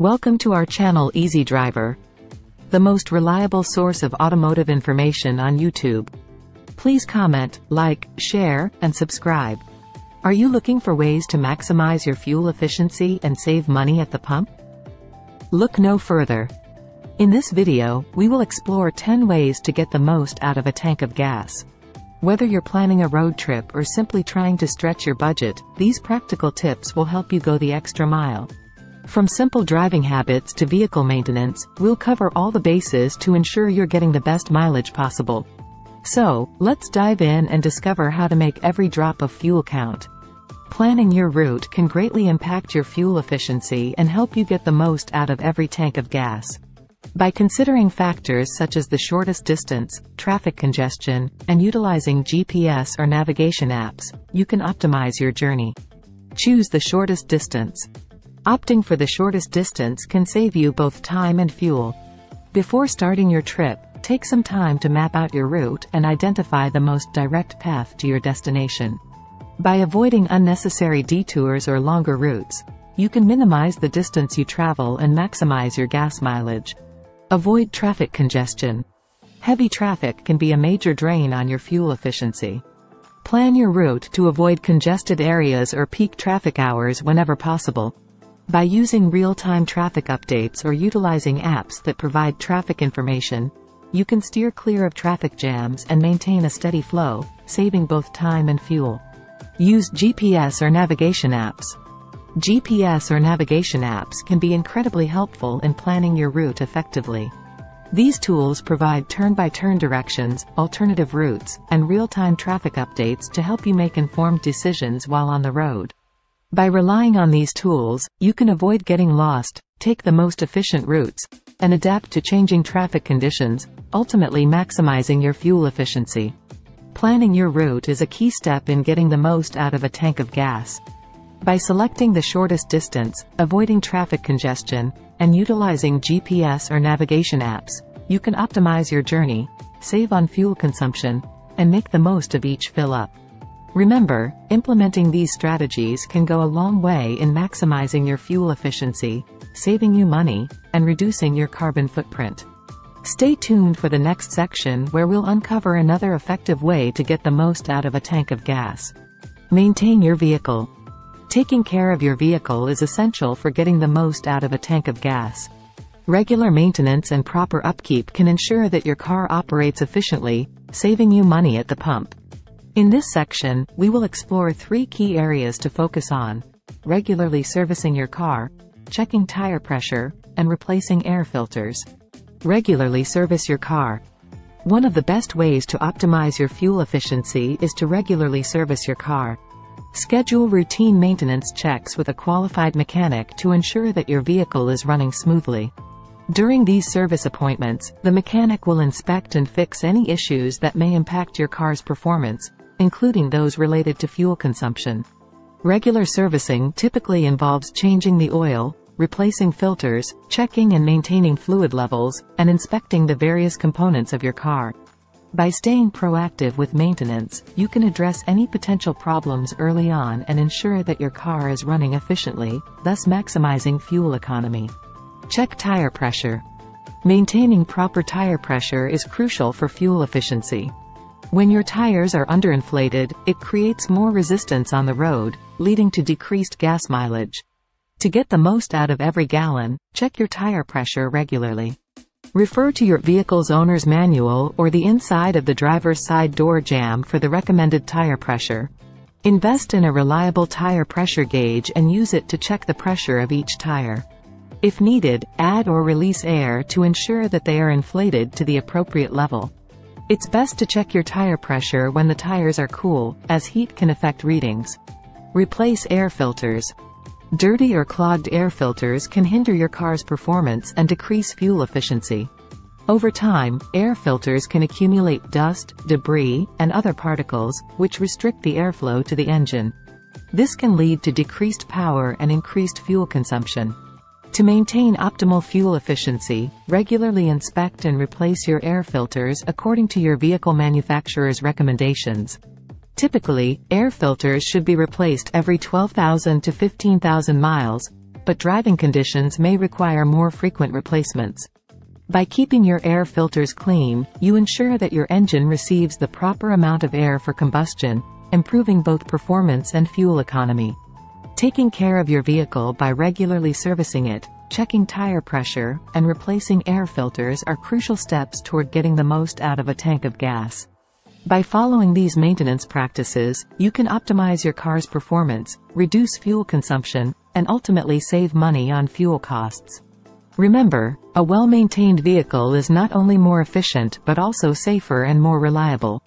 Welcome to our channel Easy Driver, the most reliable source of automotive information on YouTube. Please comment, like, share, and subscribe. Are you looking for ways to maximize your fuel efficiency and save money at the pump? Look no further. In this video, we will explore 10 ways to get the most out of a tank of gas. Whether you're planning a road trip or simply trying to stretch your budget, these practical tips will help you go the extra mile. From simple driving habits to vehicle maintenance, we'll cover all the bases to ensure you're getting the best mileage possible. So, let's dive in and discover how to make every drop of fuel count. Planning your route can greatly impact your fuel efficiency and help you get the most out of every tank of gas. By considering factors such as the shortest distance, traffic congestion, and utilizing GPS or navigation apps, you can optimize your journey. Choose the shortest distance. Opting for the shortest distance can save you both time and fuel. Before starting your trip, take some time to map out your route and identify the most direct path to your destination. By avoiding unnecessary detours or longer routes, you can minimize the distance you travel and maximize your gas mileage. Avoid traffic congestion. Heavy traffic can be a major drain on your fuel efficiency. Plan your route to avoid congested areas or peak traffic hours whenever possible. By using real-time traffic updates or utilizing apps that provide traffic information, you can steer clear of traffic jams and maintain a steady flow, saving both time and fuel. Use GPS or navigation apps. GPS or navigation apps can be incredibly helpful in planning your route effectively. These tools provide turn-by-turn directions, alternative routes, and real-time traffic updates to help you make informed decisions while on the road. By relying on these tools, you can avoid getting lost, take the most efficient routes, and adapt to changing traffic conditions, ultimately maximizing your fuel efficiency. Planning your route is a key step in getting the most out of a tank of gas. By selecting the shortest distance, avoiding traffic congestion, and utilizing GPS or navigation apps, you can optimize your journey, save on fuel consumption, and make the most of each fill-up. Remember, implementing these strategies can go a long way in maximizing your fuel efficiency, saving you money, and reducing your carbon footprint. Stay tuned for the next section where we'll uncover another effective way to get the most out of a tank of gas. Maintain your vehicle. Taking care of your vehicle is essential for getting the most out of a tank of gas. Regular maintenance and proper upkeep can ensure that your car operates efficiently, saving you money at the pump. In this section, we will explore 3 key areas to focus on: regularly servicing your car, checking tire pressure, and replacing air filters. Regularly service your car. One of the best ways to optimize your fuel efficiency is to regularly service your car. Schedule routine maintenance checks with a qualified mechanic to ensure that your vehicle is running smoothly. During these service appointments, the mechanic will inspect and fix any issues that may impact your car's performance, including those related to fuel consumption. Regular servicing typically involves changing the oil, replacing filters, checking and maintaining fluid levels, and inspecting the various components of your car. By staying proactive with maintenance, you can address any potential problems early on and ensure that your car is running efficiently, thus maximizing fuel economy. Check tire pressure. Maintaining proper tire pressure is crucial for fuel efficiency. When your tires are underinflated, it creates more resistance on the road, leading to decreased gas mileage. To get the most out of every gallon, check your tire pressure regularly. Refer to your vehicle's owner's manual or the inside of the driver's side door jamb for the recommended tire pressure. Invest in a reliable tire pressure gauge and use it to check the pressure of each tire. If needed, add or release air to ensure that they are inflated to the appropriate level. It's best to check your tire pressure when the tires are cool, as heat can affect readings. Replace air filters. Dirty or clogged air filters can hinder your car's performance and decrease fuel efficiency. Over time, air filters can accumulate dust, debris, and other particles, which restrict the airflow to the engine. This can lead to decreased power and increased fuel consumption. To maintain optimal fuel efficiency, regularly inspect and replace your air filters according to your vehicle manufacturer's recommendations. Typically, air filters should be replaced every 12,000 to 15,000 miles, but driving conditions may require more frequent replacements. By keeping your air filters clean, you ensure that your engine receives the proper amount of air for combustion, improving both performance and fuel economy. Taking care of your vehicle by regularly servicing it, checking tire pressure, and replacing air filters are crucial steps toward getting the most out of a tank of gas. By following these maintenance practices, you can optimize your car's performance, reduce fuel consumption, and ultimately save money on fuel costs. Remember, a well-maintained vehicle is not only more efficient but also safer and more reliable.